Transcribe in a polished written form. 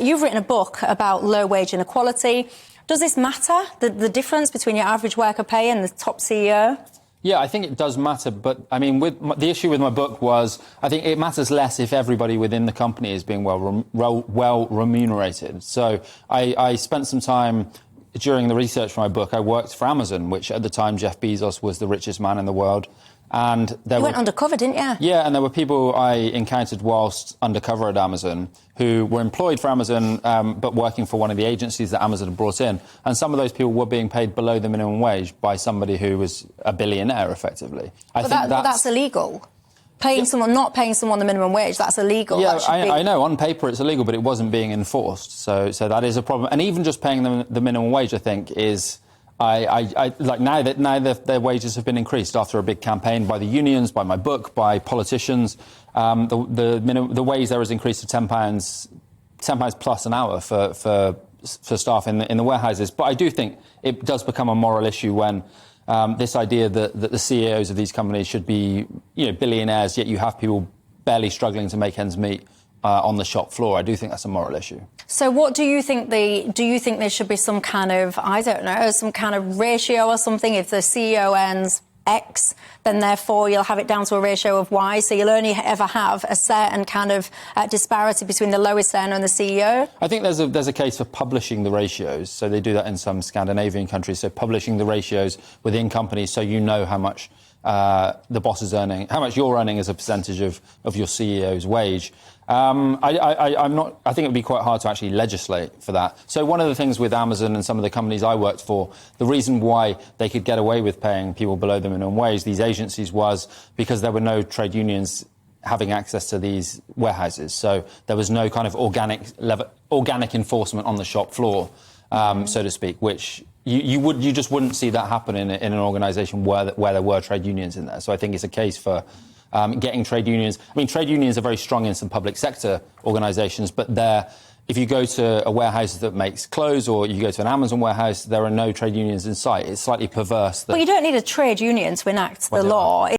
You've written a book about low wage inequality. Does this matter, the difference between your average worker pay and the top CEO? Yeah, I think it does matter, but I mean, the issue with my book was I think it matters less if everybody within the company is being well remunerated. So I spent some time during the research for my book. I worked for Amazon, which at the time Jeff Bezos was the richest man in the world. And you went undercover, didn't you? Yeah, and there were people I encountered whilst undercover at Amazon who were employed for Amazon, but working for one of the agencies that Amazon had brought in. And some of those people were being paid below the minimum wage by somebody who was a billionaire, effectively. But that's illegal. Not paying someone the minimum wage, that's illegal. Yeah, I know. On paper it's illegal, but it wasn't being enforced. So that is a problem. And even just paying them the minimum wage, I think, is... like now that their wages have been increased after a big campaign by the unions, by my book, by politicians, the wage there is increased to £10 plus an hour for staff in the warehouses. But I do think it does become a moral issue when this idea that the CEOs of these companies should be, billionaires, yet you have people barely struggling to make ends meet on the shop floor. I do think that's a moral issue. So what do you think there should be some kind of, I don't know, some kind of ratio or something? If the CEO earns X, then therefore you'll have it down to a ratio of Y, so you'll only ever have a certain kind of disparity between the lowest earner and the CEO? I think there's a case for publishing the ratios, so they do that in some Scandinavian countries, so publishing the ratios within companies so you know how much the boss is earning, how much you're earning as a percentage of your CEO's wage. I think it would be quite hard to actually legislate for that. So one of the things with Amazon and some of the companies I worked for, the reason why they could get away with paying people below the minimum wage, these agencies, was because there were no trade unions having access to these warehouses. So there was no kind of organic enforcement on the shop floor, so to speak, which you just wouldn't see that happen in an organisation where there were trade unions in there. So I think it's a case for getting trade unions. I mean, trade unions are very strong in some public sector organisations, but if you go to a warehouse that makes clothes or you go to an Amazon warehouse, there are no trade unions in sight. It's slightly perverse. But you don't need a trade union to enact the law.